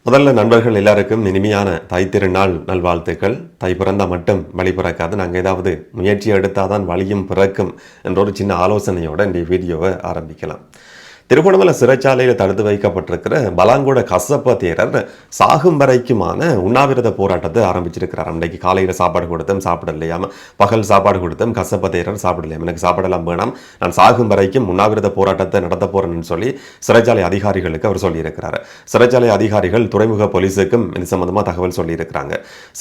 முதல்ல நண்பர்கள் எல்லாருக்கும் இனிமையான தை திருநாள் நல்வாழ்த்துக்கள். தை பிறந்தா மட்டும் வழி பிறக்காது. நாங்கள் ஏதாவது முயற்சி எடுத்தாதான் வழியும் பிறக்கும் என்ற ஒரு சின்ன ஆலோசனையோட இந்த வீடியோவை ஆரம்பிக்கலாம். திருகோணமலை சிறைச்சாலையில் தடுத்து வைக்கப்பட்டிருக்கிற பலாங்கொட கசப்ப தேரர் சாகும் வரைக்குமான உண்ணாவிரத போராட்டத்தை ஆரம்பிச்சிருக்கிறார். அன்றைக்கு காலையில் சாப்பாடு கொடுத்தும் சாப்பிடலையாம, பகல் சாப்பாடு கொடுத்தும் கசப்ப தேரர் சாப்பிடலையாம, எனக்கு சாப்பிடலாம் வேணாம், நான் சாகும் வரைக்கும் உண்ணாவிரத போராட்டத்தை நடத்த போறேன்னு சொல்லி சிறைச்சாலை அதிகாரிகளுக்கு அவர் சொல்லியிருக்கிறார். சிறைச்சாலை அதிகாரிகள் துறைமுக போலீஸுக்கும் இது சம்பந்தமா தகவல் சொல்லியிருக்கிறாங்க.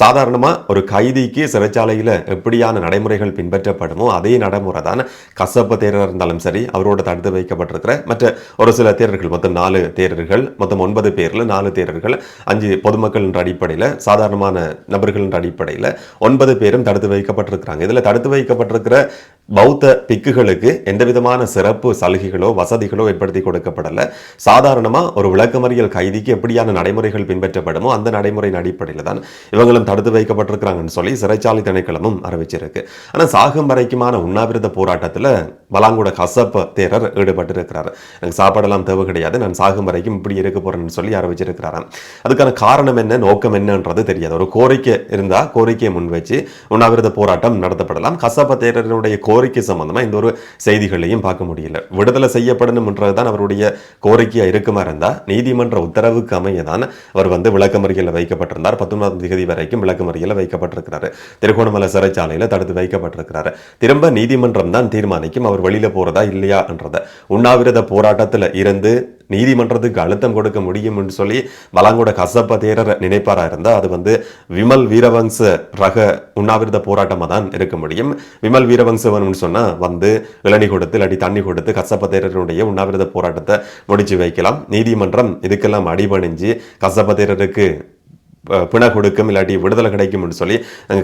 சாதாரணமா ஒரு கைதிக்கு சிறைச்சாலையில் எப்படியான நடைமுறைகள் பின்பற்றப்படுமோ அதே நடைமுறை தான் கசப்ப தேரர் இருந்தாலும் சரி, அவரோட தடுத்து வைக்கப்பட்டிருக்கிற மற்ற ஒரு சில தேரர்கள், மொத்தம் 4 தேரர்கள், மொத்தம் 9 பேர்ல 4 தேரர்கள், 5 பொதுமக்கள் என்ற அடிப்படையில், சாதாரணமான நபர்கள் என்ற அடிப்படையில் 9 பேரும் தடுத்து வைக்கப்பட்டிருக்கிறாங்க. இதுல தடுத்து வைக்கப்பட்டிருக்கிற பௌத்த பிக்குகளுக்கு எந்த விதமான சிறப்பு சலுகைகளோ வசதிகளோ ஏற்படுத்தி கொடுக்கப்படல. சாதாரணமா ஒரு விளக்கமறியல் கைதிக்கு எப்படியான நடைமுறைகள் பின்பற்றப்படுமோ அந்த நடைமுறையின் அடிப்படையில் தான் இவங்களும் தடுத்து வைக்கப்பட்டிருக்கிறாங்கன்னு சொல்லி சிறைச்சாலை திணைக்களமும் அறிவிச்சிருக்கு. ஆனா சாகும் வரைக்குமான உண்ணாவிரத போராட்டத்தில் பலாங்கொட கசப்ப தேரர் ஈடுபட்டு இருக்கிறார். எனக்கு சாப்பாடெல்லாம் தேவை கிடையாது, நான் சாகும் வரைக்கும் இப்படி இருக்க போறேன்னு சொல்லி அறிவிச்சிருக்கிறாராம். அதுக்கான காரணம் என்ன, நோக்கம் என்னன்றது தெரியாது. ஒரு கோரிக்கை இருந்தா கோரிக்கையை முன் வச்சு உண்ணாவிரத போராட்டம் நடத்தப்படலாம். கசப்ப தேரருடைய கோரிக்கை சம்பந்தமா இந்த ஒரு செய்திகளையும் பார்க்க முடியல. விடுதலை செய்யப்படணும் என்றதுதான் அவருடைய கோரிக்கையா இருக்குமா இருந்தா நீதிமன்ற உத்தரவுக்கு அமையதான் அவர் விளக்கமறியல வைக்கப்பட்டிருந்தார். 19ஆம் தேதி வரைக்கும் விளக்கமறியல வைக்கப்பட்டிருக்கிறார். திருகோணமலை சிறைச்சாலையில தடுத்து வைக்கப்பட்டிருக்கிறார். திரும்ப நீதிமன்றம் தான் தீர்மானிக்கும் அவர் வெளியில போறதா இல்லையா என்றத. உண்ணாவிரத போராட்டத்தில் இருந்து நீதிமன்றத்துக்கு அழுத்தம் கொடுக்க முடியும் என்று சொல்லி பலாங்கொட கசப்ப தேரர் நினைப்பாரா இருந்தா அது விமல் வீரவங்ச ரக உண்ணாவிரத போராட்டமா தான் இருக்க முடியும். விமல் வீரவங்ச சொன்னா இளநி கொடுத்து இல்லாட்டி தண்ணி கொடுத்து கசப்ப தேரருடைய உண்ணாவிரத போராட்டத்தை முடிச்சு வைக்கலாம். நீதிமன்றம் இதுக்கெல்லாம் அடிபணிஞ்சு கசப்ப தேரருக்கு பிண கொடுக்கும் இல்லாட்டி விடுதலை கிடைக்கும் என்று சொல்லி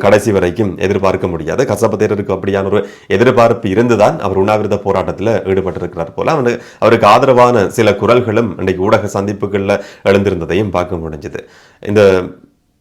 கடைசி வரைக்கும் எதிர்பார்க்க முடியாது. கசப்ப தேரருக்கு அப்படியான ஒரு எதிர்பார்ப்பு இருந்துதான் அவர் உண்ணாவிரத போராட்டத்தில் ஈடுபட்டிருக்கிறார் போல. அவருக்கு ஆதரவான சில குரல்களும் இன்றைக்கு ஊடக சந்திப்புகளில் எழுந்திருந்ததையும் பார்க்க முடிஞ்சது. இந்த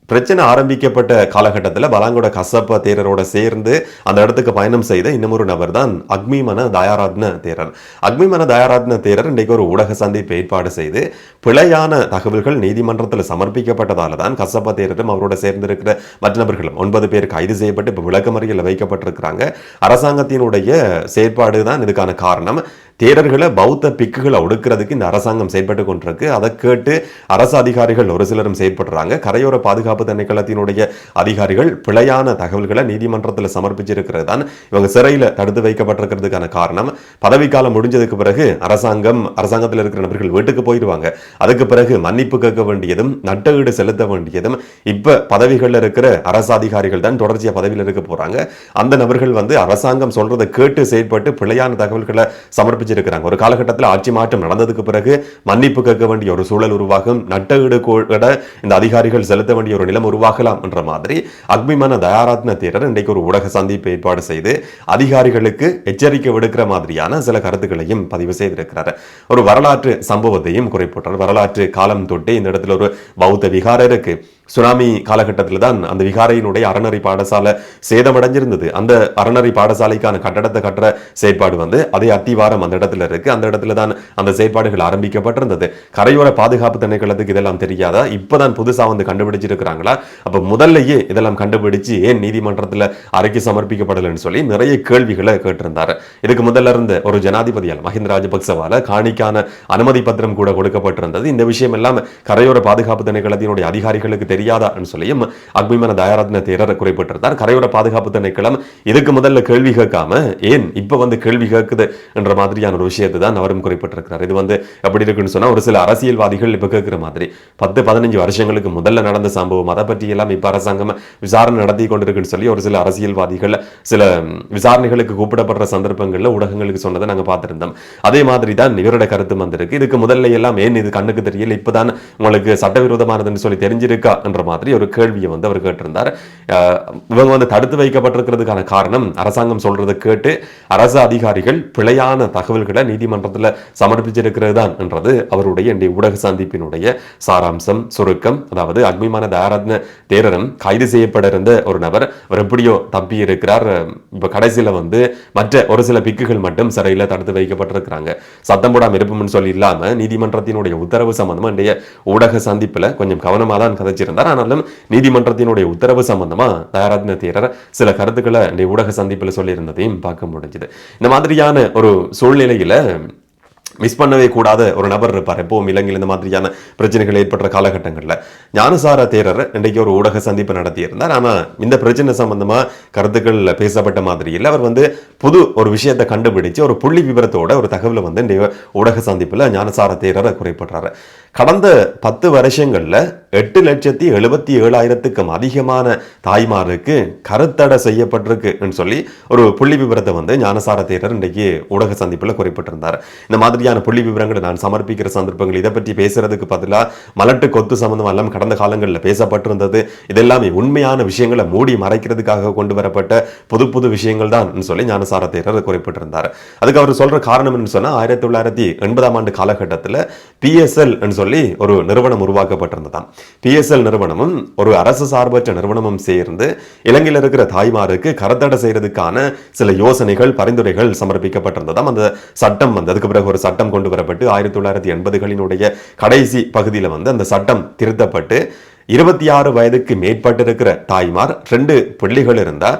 பிரச்சனை ஆரம்பிக்கப்பட்ட காலகட்டத்தில் பலாங்கொட கசப்ப தேரரோட சேர்ந்து அந்த இடத்துக்கு பயணம் செய்த இன்னமொரு நபர் தான் அக்மிமன தயாராத்ன தேரர். அக்மிமன தயாராத்ன தேரர் இன்றைக்கு ஒரு ஊடக சந்திப்பு ஏற்பாடு செய்து பிழையான தகவல்கள் நீதிமன்றத்தில் சமர்ப்பிக்கப்பட்டதால தான் கசப்ப தேரரும் அவரோட சேர்ந்திருக்கிற மற்ற நபர்களும் 9 பேர் கைது செய்யப்பட்டு இப்போ விளக்கமறியல் வைக்கப்பட்டிருக்கிறாங்க. அரசாங்கத்தினுடைய செயற்பாடு தான் இதுக்கான காரணம். தேரர்களை பௌத்த பிக்குகளை ஒடுக்கிறதுக்கு இந்த அரசாங்கம் செயற்பட்டு கொண்டிருக்கு. அதை கேட்டு அரசு அதிகாரிகள் ஒரு சிலரும் செயற்படுறாங்க. கரையோர பாதுகாப்பு திணைக்களத்தினுடைய அதிகாரிகள் பிழையான தகவல்களை நீதிமன்றத்தில் சமர்ப்பிச்சிருக்கிறது தான் இவங்க சிறையில் தடுத்து வைக்கப்பட்டிருக்கிறதுக்கான காரணம். பதவிக்காலம் முடிஞ்சதுக்கு பிறகு அரசாங்கத்தில் இருக்கிற நபர்கள் வீட்டுக்கு போயிடுவாங்க. அதுக்கு பிறகு மன்னிப்பு கேட்க வேண்டியதும் நட்டஈடு செலுத்த வேண்டியதும் இப்ப பதவிகளில் இருக்கிற அரசு அதிகாரிகள் தான் தொடர்ச்சியா பதவியில் இருக்க போறாங்க. அந்த நபர்கள் அரசாங்கம் சொல்றதை கேட்டு செயற்பட்டு பிழையான தகவல்களை சமர்ப்பிச்சு இருக்கிறாங்க. ஒரு காலகட்டத்தில் ஆட்சி மாற்றம் நடந்ததுக்கு பிறகு மன்னிப்பு கேட்க வேண்டிய ஒரு சூழல் உருவாகும், நட்டஈடு கூட இந்த அதிகாரிகள் செலுத்த வேண்டிய ஒரு நிலம் உருவாகலாம் என்ற மாதிரி அக்மிமன தயாராத்ன தேரர் இன்றைக்கு ஒரு ஊடக சந்திப்பு ஏற்பாடு செய்து அதிகாரிகளுக்கு எச்சரிக்கை விடுக்கிற மாதிரியான சில கருத்துக்களையும் பதிவு செய்திருக்கிறார். ஒரு வரலாற்று சம்பவத்தையும் குறிப்பிட்டார். வரலாற்று காலம் தொட்டு இந்த இடத்துல ஒரு பௌத்த விகாரம் இருக்கு. சுனாமி காலகட்டத்தில் தான் அந்த விகாரையினுடைய அறநெறி பாடசாலை சேதமடைஞ்சிருந்தது. அந்த அறநெறி பாடசாலைக்கான கட்டடத்தை கட்டுற செயற்பாடு அதே அத்திவாரம் அந்த இடத்துல இருக்கு. அந்த இடத்துல தான் அந்த செயற்பாடுகள் ஆரம்பிக்கப்பட்டிருந்தது. கரையோர பாதுகாப்பு திணைக்களத்துக்கு இதெல்லாம் தெரியாதா? இப்பதான் புதுசா கண்டுபிடிச்சிருக்கிறாங்களா? அப்ப முதல்லையே இதெல்லாம் கண்டுபிடிச்சு ஏன் நீதிமன்றத்தில் அறிக்கை சமர்ப்பிக்கப்படலன்னு சொல்லி நிறைய கேள்விகளை கேட்டிருந்தார். இதுக்கு முதல்ல இருந்த ஒரு ஜனாதிபதியால் மஹிந்த ராஜபக்சவால காணிக்கான அனுமதி பத்திரம் கூட கொடுக்கப்பட்டிருந்தது. இந்த விஷயம் எல்லாம் கரையோர பாதுகாப்பு திணைக்களத்தினுடைய அதிகாரிகளுக்கு தெரியாதா சொல்லியும் அக்மிமன தயாராத்ன தேரர் குறிப்பிட்டிருந்தார். கரையோர பாதுகாப்பு திணைக்களம் இதுக்கு முதல்ல கேள்வி கேட்காம ஏன் இப்ப கேள்வி கேட்குது என்ற மாதிரியான ஒரு விஷயத்தை தான் அவரும் குறிப்பிட்டிருக்கிறார். இது எப்படி இருக்குன்னு சொன்னா ஒரு சில அரசியல்வாதிகள் இப்ப கேட்கிற மாதிரி 10-15 வருஷங்களுக்கு முதல்ல நடந்த சம்பவம், அதை பற்றி எல்லாம் இப்ப அரசாங்கம் விசாரணை நடத்தி கொண்டிருக்குன்னு சொல்லி ஒரு சில அரசியல்வாதிகள் சில விசாரணைகளுக்கு கூப்பிடப்படுற சந்தர்ப்பங்கள்ல ஊடகங்களுக்கு சொன்னதை நாங்க பார்த்திருந்தோம். அதே மாதிரி தான் இவரோட கருத்து வந்திருக்கு. இதுக்கு முதல்ல எல்லாம் ஏன் இது கண்ணுக்கு தெரியல, இப்பதான் உங்களுக்கு சட்டவிரோதமானதுன்னு சொல்லி தெரிஞ்சிருக்கா என்ற மாதிரி ஒரு கேள்வியை வந்து அவர் கேட்டிருந்தார். இவங்க வந்து தடுத்து வைக்கப்பட்டிருக்கிறதுக்கான காரணம் அரசாங்கம் சொல்றதை கேட்டு அரசு அதிகாரிகள் பிழையான தகவல்களை நீதிமன்றத்தில் சமர்ப்பிச்சிருக்கிறது தான் என்றது அவருடைய இந்த ஊடக சந்திப்பினுடைய சாராம்சம், சுருக்கம். அதாவது அக்மிமான தயாரத்ன தேரரும் கைது செய்யப்பட இருந்த ஒரு நபர், அவர் எப்படியோ தப்பி இருக்கிறார். இப்ப கடைசியில வந்து மற்ற ஒரு சில பிக்குகள் மட்டும் சிறையில் தடுத்து வைக்கப்பட்டிருக்கிறாங்க. சத்தம் போடாம இருப்பும்னு சொல்லி இல்லாம நீதிமன்றத்தினுடைய உத்தரவு சம்பந்தமா இன்றைய ஊடக சந்திப்புல கொஞ்சம் கவனமா தான் கதைச்சிருந்தார். ஆனாலும் நீதிமன்றத்தினுடைய உத்தரவு சம்பந்தமா தயாரத்ன தேரர் சில கருத்துக்களை இன்றைய ஊடக சந்திப்புல சொல்லி இருந்ததையும் பார்க்க முடிஞ்சது. இந்த மாதிரியான ஒரு சூழ்நிலையில மிஸ் பண்ணவே கூடாத ஒரு நபர் இருப்பார். எப்பவும் இலங்கையில் இந்த மாதிரியான பிரச்சனைகள் ஏற்பட்ட காலகட்டங்களில் ஞானசார தேரர் இன்றைக்கு ஒரு ஊடக சந்திப்பு நடத்தியிருந்தார். ஆனால் இந்த பிரச்சனை சம்பந்தமா கருத்துக்கள் பேசப்பட்ட மாதிரி இல்லை. அவர் வந்து புது ஒரு விஷயத்தை கண்டுபிடிச்சு ஒரு புள்ளி விவரத்தோட ஒரு தகவலை வந்து இன்றைய ஊடக சந்திப்பில் ஞானசார தேரரை குறைப்படுறாரு. கடந்த 10 வருஷங்கள்ல 8,77,000க்கும் அதிகமான தாய்மாருக்கு கருத்தடை செய்யப்பட்டிருக்கு சொல்லி ஒரு புள்ளி விவரத்தை வந்து ஞானசார தேரர் இன்றைக்கு ஊடக சந்திப்பில் குறிப்பிட்டிருந்தார். இந்த மாதிரியான புள்ளி விவரங்களை நான் சமர்ப்பிக்கிற சந்தர்ப்பங்கள் இதை பற்றி பேசுறதுக்கு பதிலாக மலட்டு கொத்து சம்பந்தம் எல்லாம் கடந்த காலங்களில் பேசப்பட்டிருந்தது. இதெல்லாமே உண்மையான விஷயங்களை மூடி மறைக்கிறதுக்காக கொண்டு வரப்பட்ட புது புது விஷயங்கள் தான் சொல்லி ஞானசார தேரர் குறிப்பிட்டிருந்தார். அதுக்கு அவர் சொல்ற காரணம் என்ன சொன்னா 1980ஆம் ஆண்டு காலகட்டத்தில் PSL சொல்லி ஒரு நிறுவனம் உருவாக்கப்பட்டிருந்ததாம். PSL நிறுவனமும் ஒரு அரசு சார்பற்ற நிறுவனமும் சேர்ந்து இலங்கையில் இருக்கிற தாய்மாருக்கு கருத்தடை செய்யறதுக்கான சில யோசனைகள், பரிந்துரைகள் சமர்ப்பிக்கப்பட்டிருந்ததாம். அந்த சட்டம் வந்து அதுக்கு பிறகு ஒரு சட்டம் கொண்டு வரப்பட்டு 1980களினுடைய கடைசி பகுதியில் வந்து அந்த சட்டம் திருத்தப்பட்டு 26 வயதுக்கு மேற்பட்டிருக்கிற தாய்மார் 2 பிள்ளைகள் இருந்தா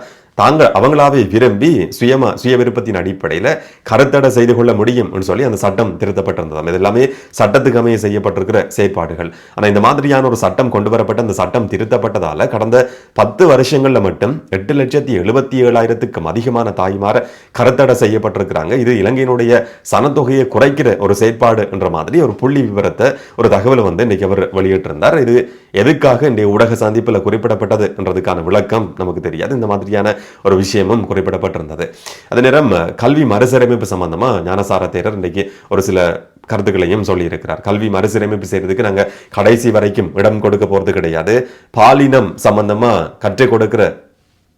அவங்களாவே விரும்பி சுய விருப்பத்தின் அடிப்படையில் கருத்தடை செய்து கொள்ள முடியும் சொல்லி அந்த சட்டம் திருத்தப்பட்டிருந்ததாம். இது எல்லாமே சட்டத்துக்கு அமைய செய்யப்பட்டிருக்கிற செயற்பாடுகள். ஆனால் இந்த மாதிரியான ஒரு சட்டம் கொண்டு வரப்பட்ட அந்த சட்டம் திருத்தப்பட்டதால கடந்த 10 வருஷங்கள்ல மட்டும் 8,77,000க்கும் அதிகமான தாய்மார் கருத்தடை செய்யப்பட்டிருக்கிறாங்க. இது இலங்கையினுடைய சனத்தொகையை குறைக்கிற ஒரு செயற்பாடு என்ற மாதிரி ஒரு புள்ளி விவரத்தை, ஒரு தகவலை வந்து இன்னைக்கு அவர் வெளியிட்டிருந்தார். இது எதுக்காக இந்த ஊடக சந்திப்பில் குறிப்பிடப்பட்டது என்றதுக்கான விளக்கம் நமக்கு தெரியாது. இந்த மாதிரியான ஒரு விஷயமும் குறிப்பிடப்பட்டிருந்தது. அதே நேரம் கல்வி மறுசீரமைப்பு சம்பந்தமா ஞானசார தேரர் இன்றைக்கு ஒரு சில கருத்துக்களையும் சொல்லி இருக்கிறார். கல்வி மறுசீரமைப்பு செய்யறதுக்கு நாங்க கடைசி வரைக்கும் இடம் கொடுக்க போறது கிடையாது. பாலினம் சம்பந்தமா கற்றுக் கொடுக்கிற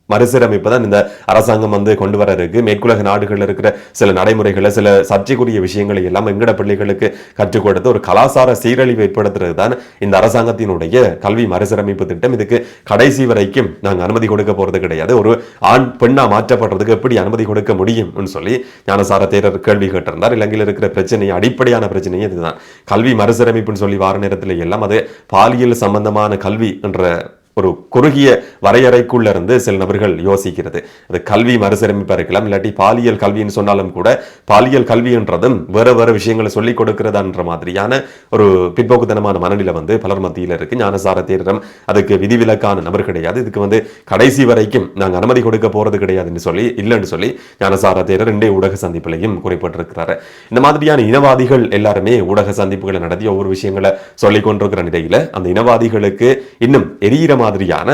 மறுசீரமைப்பு தான் இந்த அரசாங்கம் வந்து கொண்டு வர இருக்கு. மேற்குலக நாடுகளில் இருக்கிற சில நடைமுறைகளை, சில சர்ச்சைக்குரிய விஷயங்களை எல்லாம் எங்கட பிள்ளைகளுக்கு கற்றுக் கொடுத்து ஒரு கலாச்சார சீரழிவு ஏற்படுத்துறது தான் இந்த அரசாங்கத்தினுடைய கல்வி மறுசீரமைப்பு திட்டம். இதுக்கு கடைசி வரைக்கும் நாங்கள் அனுமதி கொடுக்க போறது கிடையாது. ஒரு ஆண் பெண்ணா மாற்றப்படுறதுக்கு எப்படி அனுமதி கொடுக்க முடியும் சொல்லி ஞானசார தேரர் கேள்வி கேட்டிருந்தார். இலங்கையில் இருக்கிற பிரச்சனை, அடிப்படையான பிரச்சனையே இதுதான். கல்வி மறுசீரமைப்புன்னு சொல்லி வார நேரத்தில் எல்லாம் அது பாலியல் சம்பந்தமான கல்வி என்ற ஒரு குறுகிய வரையறைக்குள்ள இருந்து சில நபர்கள் யோசிக்கிறது. அது கல்வி மறுசீரமைப்பா இருக்கலாம், இல்லாட்டி பாலியல் கல்வின்னு சொன்னாலும் கூட பாலியல் கல்வி என்றதும் வேற வேற விஷயங்களை சொல்லிக் கொடுக்கிறதுன்ற மாதிரியான ஒரு பிற்போக்குத்தனமான மனநிலை வந்து பலர் மத்தியில் இருக்கு. ஞானசார தேரரும் அதுக்கு விதிவிலக்கான நபர் கிடையாது. இதுக்கு வந்து கடைசி வரைக்கும் நாங்கள் அனுமதி கொடுக்க போறது கிடையாதுன்னு சொல்லி இல்லைன்னு சொல்லி ஞானசார தேரர் இன்றைய ஊடக சந்திப்பிலையும் குறிப்பிட்டிருக்கிறாரு. இந்த மாதிரியான இனவாதிகள் எல்லாருமே ஊடக சந்திப்புகளை நடத்தி ஒவ்வொரு விஷயங்களை சொல்லிக் கொண்டிருக்கிற நிலையில அந்த இனவாதிகளுக்கு இன்னும் எரியிற மாதிரியான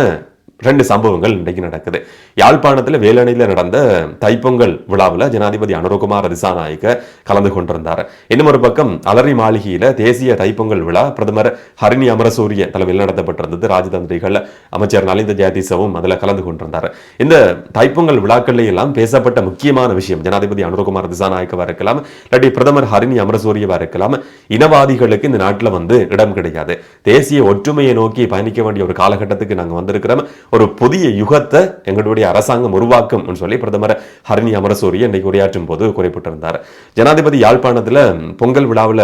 2 சம்பவங்கள் இன்றைக்கு நடக்குது. யாழ்ப்பாணத்தில் வேலணையில் நடந்த தைப்பொங்கல் விழாவில் ஜனாதிபதி அனுரகுமார திசாநாயக்க கலந்து கொண்டிருந்தார். இன்னும் ஒரு பக்கம் அலரி மாளிகையில் தேசிய தைப்பொங்கல் விழா பிரதமர் ஹரிணி அமரசூரிய தலைமையில் நடத்தப்பட்டிருந்தது. ராஜதந்திரிகள் அமைச்சர் நலிந்த ஜெயதீசவும் அதில் கலந்து கொண்டிருந்தார். இந்த தைப்பொங்கல் விழாக்களில் எல்லாம் பேசப்பட்ட முக்கியமான விஷயம் ஜனாதிபதி அனுரகுமார திசாநாயக்கவா இருக்கலாம், இல்லாட்டி பிரதமர் ஹரிணி அமரசூரியவா இருக்கலாம், இனவாதிகளுக்கு இந்த நாட்டில் வந்து இடம் கிடையாது. தேசிய ஒற்றுமையை நோக்கி பயணிக்க வேண்டிய ஒரு காலகட்டத்துக்கு நாங்கள் வந்திருக்கிறோம். ஒரு புதிய யுகத்தை எங்களுடைய அரசாங்கம் உருவாக்கும் சொல்லி பிரதமர் ஹரிணி அமரசூரிய இன்றைக்கு உரையாற்றும் போது குறிப்பிட்டிருந்தார். ஜனாதிபதி யாழ்ப்பாணத்தில் பொங்கல் விழாவில்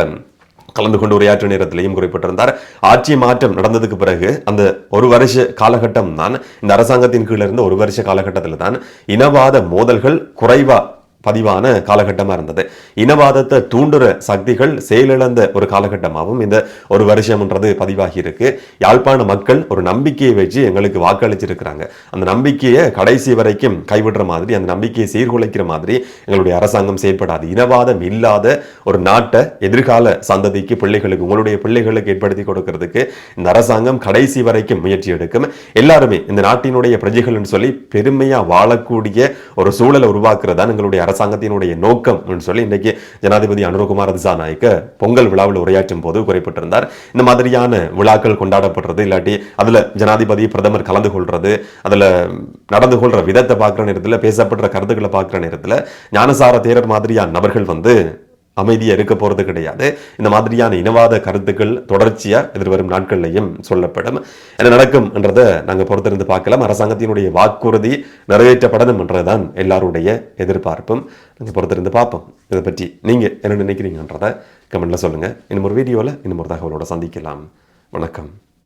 கலந்து கொண்டு உரையாற்ற நேரத்திலையும் குறிப்பிட்டிருந்தார். ஆட்சி மாற்றம் நடந்ததுக்கு பிறகு அந்த ஒரு வருஷ காலகட்டம் தான், இந்த அரசாங்கத்தின் கீழ் இருந்த ஒரு வருஷ காலகட்டத்தில் தான் இனவாத மோதல்கள் குறைவா பதிவான காலகட்டமாக இருந்தது. இனவாதத்தை தூண்டுற சக்திகள் செயலிழந்த ஒரு காலகட்டமாகவும் இந்த ஒரு வருஷம்ன்றது பதிவாகி இருக்கு. யாழ்ப்பாண மக்கள் ஒரு நம்பிக்கையை வச்சு எங்களுக்கு வாக்களிச்சிருக்கிறாங்க. அந்த நம்பிக்கையை கடைசி வரைக்கும் கைவிடுற மாதிரி, அந்த நம்பிக்கையை சீர்குலைக்கிற மாதிரி எங்களுடைய அரசாங்கம் செயற்படாது. இனவாதம் இல்லாத ஒரு நாட்டை எதிர்கால சந்ததிக்கு, பிள்ளைகளுக்கு, உங்களுடைய பிள்ளைகளுக்கு ஏற்படுத்தி கொடுக்கிறதுக்கு இந்த அரசாங்கம் கடைசி வரைக்கும் முயற்சி எடுக்கும். எல்லாருமே இந்த நாட்டினுடைய பிரஜைகள் சொல்லி பெருமையா வாழக்கூடிய ஒரு சூழலை உருவாக்குறதான் எங்களுடைய அரசாங்கத்தினுடைய நோக்கம் சொல்லி இன்றைக்கு ஜனாதிபதி அனுரகுமார திசாநாயக்க பொங்கல் விழாவில் உரையாற்றும் போது குறிப்பிட்டிருந்தார். இந்த மாதிரியான விழாக்கள் கொண்டாடப்படுறது, இல்லாட்டி அதுல ஜனாதிபதி பிரதமர் கலந்து கொள்றது, அதுல நடந்து கொள்ற விதத்தை பார்க்கிற நேரத்தில், பேசப்படுற கருத்துக்களை பார்க்கிற நேரத்தில் ஞானசார தேரர் மாதிரியான நபர்கள் அமைதியா இருக்க போறது கிடையாது. இந்த மாதிரியான இனவாத கருத்துக்கள் தொடர்ச்சியா எதிர்வரும் நாட்கள்லையும் சொல்லப்படும். என்ன நடக்கும் என்றதை நாங்கள் பொறுத்திருந்து பார்க்கலாம். அரசாங்கத்தினுடைய வாக்குறுதி நிறைவேற்றப்படணும் என்றதான் எல்லாருடைய எதிர்பார்ப்பும். நாங்கள் பொறுத்திருந்து பார்ப்போம். இதை பற்றி நீங்க என்ன நினைக்கிறீங்கன்றதை கமெண்ட்ல சொல்லுங்க. இன்னும் ஒரு வீடியோவில் இன்னும் ஒரு தகவலோட சந்திக்கலாம். வணக்கம்.